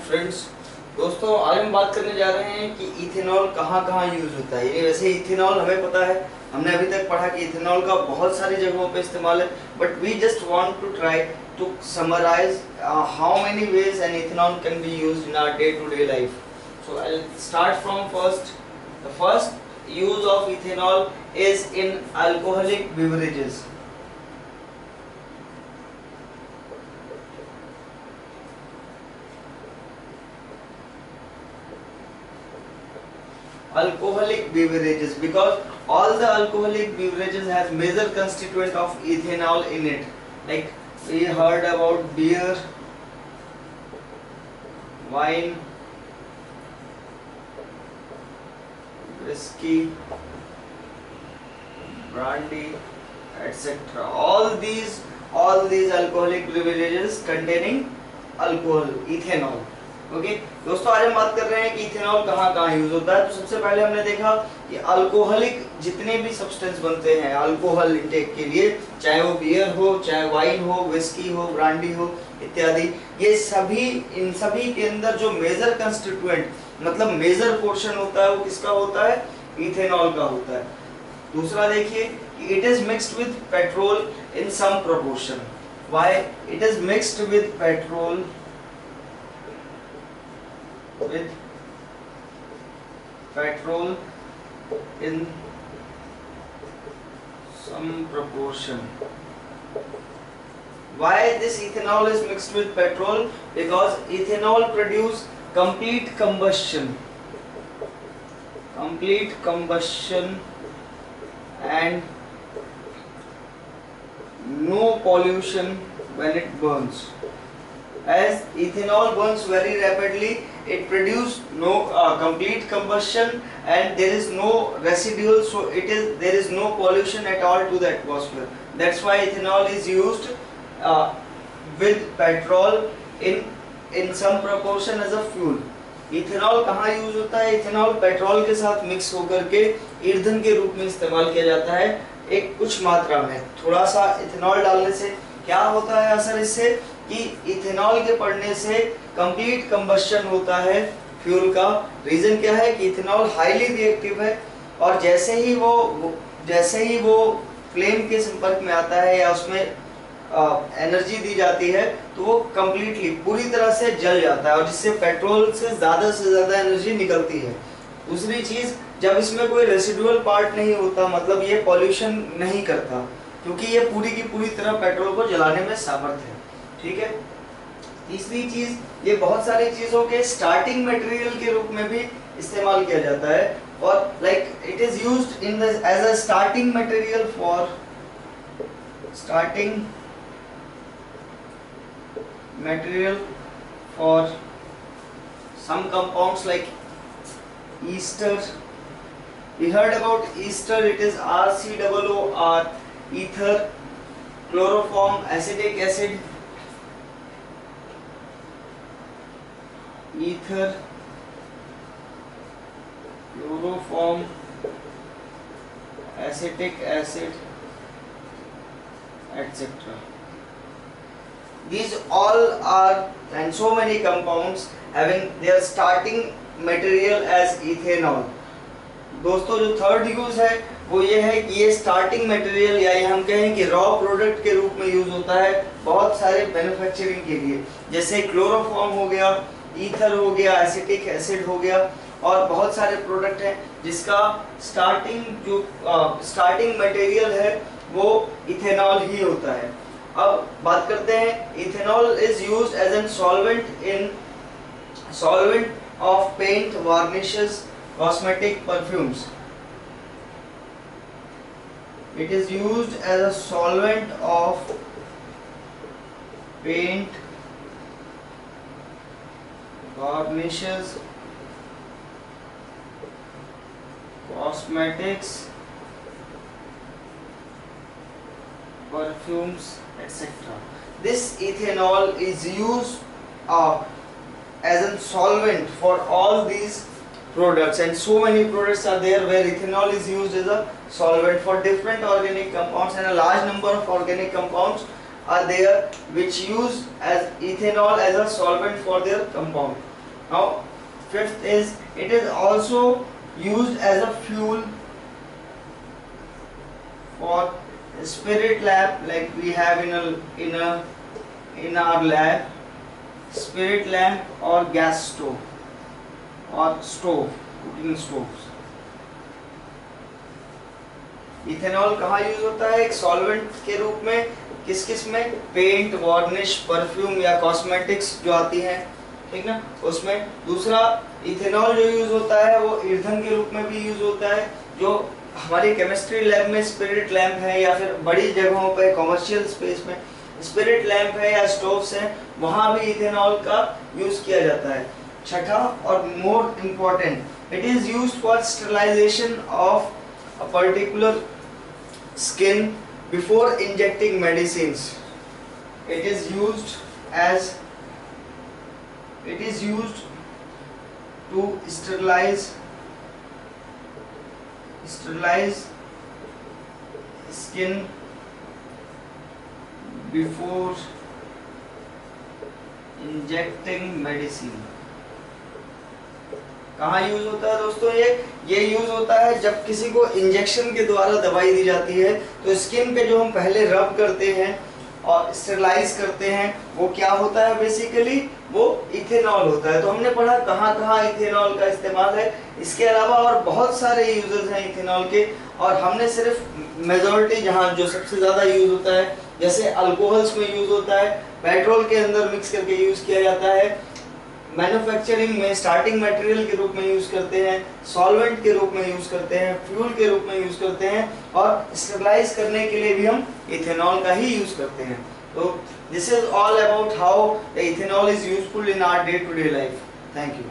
Friends, दोस्तों आज हम बात करने जा रहे हैं कि इथेनॉल कहाँ कहाँ यूज होता है। ये वैसे इथेनॉल हमें पता है, हमने अभी तक पढ़ा कि इथेनॉल का बहुत सारी जगहों पे इस्तेमाल है, but we just want to try to summarise how many ways an ethanol can be used in our day to day life. So I will start from first. The first use of ethanol is in alcoholic beverages. Alcoholic beverages, because all the alcoholic beverages has major constituent of ethanol in it. Like we heard about beer, wine, whiskey, brandy, etc. All these alcoholic beverages containing alcohol, ethanol. Okay दोस्तों, आज हम बात कर रहे हैं कि ethanol कहाँ कहाँ यूज होता है। तो सबसे पहले हमने देखा कि अल्कोहलिक जितने भी सब्सटेंस बनते हैं अल्कोहल इंटेक के लिए, चाहे वो बियर हो, चाहे वाइन हो, विस्की हो, ब्रांडी हो इत्यादि, ये सभी इन सभी के अंदर जो मेजर कंस्टिट्यूएंट मतलब मेजर पोर्शन होता है वो किसका होता है? इथेनॉल का होता है। दूसरा देखिए कि it is mixed with petrol in some proportion. Why it is mixed with petrol in some proportion. Why this ethanol is mixed with petrol? Because ethanol produce complete combustion and no pollution when it burns. As ethanol burns very rapidly, it produces no complete combustion and there is no residual, so there is no pollution at all to the atmosphere. That's why ethanol is used with petrol in some proportion as a fuel. Ethanol कहाँ use होता है? Ethanol petrol के साथ mix होकर के ईंधन के रूप में इस्तेमाल किया जाता है एक कुछ मात्रा में। थोड़ा सा इथेनॉल डालने से क्या होता है असर इससे कि इथेनॉल के पड़ने से कंप्लीट कंबस्शन होता है फ्यूल का। रीजन क्या है कि इथेनॉल हाईली रिएक्टिव है और जैसे ही वो फ्लेम के संपर्क में आता है या उसमें एनर्जी दी जाती है तो वो कंप्लीटली पूरी तरह से जल जाता है और जिससे पेट्रोल से ज्यादा एनर्जी निकलती है। दूसरी चीज, जब इसमें कोई रेसिडुअल पार्ट नहीं होता, मतलब ये पॉल्यूशन नहीं करता क्योंकि ये पूरी की पूरी तरह पेट्रोल को जलाने में समर्थ है। ठीक है। तीसरी चीज, ये बहुत सारी चीजों के स्टार्टिंग मटेरियल के रूप में भी इस्तेमाल किया जाता है और like it is used in the as a starting material for some compounds like ester. We heard about ester, it is RCOOR, ether, chloroform, acetic acid, ether, chloroform, acetic acid, etc. These all are and so many compounds having their starting material as ethanol. दोस्तों, जो third use है वो ये है कि ये starting material या ये हम कहें कि रॉ प्रोडक्ट के रूप में यूज होता है बहुत सारे मैन्युफैक्चरिंग के लिए, जैसे क्लोरोफॉर्म हो गया, ईथर हो गया, एसिटिक एसिड हो गया और बहुत सारे प्रोडक्ट हैं जिसका स्टार्टिंग मटेरियल है वो इथेनॉल ही होता है। अब बात करते हैं, ethanol is used as an solvent of paint, varnishes, cosmetic perfumes. It is used as a solvent of paint, varnishes, cosmetics, perfumes, etc. This ethanol is used as a solvent for all these products, and so many products are there where ethanol is used as a solvent for different organic compounds, and a large number of organic compounds are there which use as ethanol as a solvent for their compound. Now fifth is it is also used as a fuel for spirit lamp, like we have in our lab, spirit lamp or gas stove or stove, cooking stoves. Ethanol कहाँ use होता है? एक solvent के रूप में, किस किस में? पेंट, वार्निश, परफ्यूम या कॉस्मेटिक्स जो आती हैं, ठीक ना, उसमें। दूसरा, इथेनॉल जो यूज होता है वो ईंधन के रूप में भी यूज होता है। जो हमारी केमिस्ट्री लैब में स्पिरिट लैम्प है या फिर बड़ी जगहों पे कमर्शियल स्पेस में स्पिरिट लैम्प है या स्टोव्स हैं, वहाँ भी इथेनॉल का यूज किया जाता है। छठा और more important, it is used for sterilization of a particular skin before injecting medicines. It is used to sterilize skin before injecting medicine. कहाँ यूज होता है दोस्तों? ये यूज होता है जब किसी को इंजेक्शन के द्वारा दवाई दी जाती है, तो स्किन पे जो हम पहले रब करते हैं और स्टेरलाइज करते हैं, वो क्या होता है? बेसिकली वो इथेनॉल होता है। तो हमने पढ़ा कहाँ कहाँ इथेनॉल का इस्तेमाल है। इसके अलावा और बहुत सारे यूजेस हैं इथेनॉल के, और हमने सिर्फ मेजॉरिटी जहाँ जो सबसे ज़्यादा यूज होता है, जैसे अल्कोहल्स में यूज होता है, पेट्रोल के अंदर मिक्स करके यूज किया जाता है, मैन्युफैक्चरिंग में स्टार्टिंग मटेरियल के रूप में यूज करते हैं, सॉल्वेंट के रूप में यूज करते हैं, फ्यूल के रूप में यूज करते हैं, और स्टेबलाइज करने के लिए भी हम इथेनॉल का ही यूज करते हैं। तो this is all about how the ethanol is useful in our day to day life. Thank you.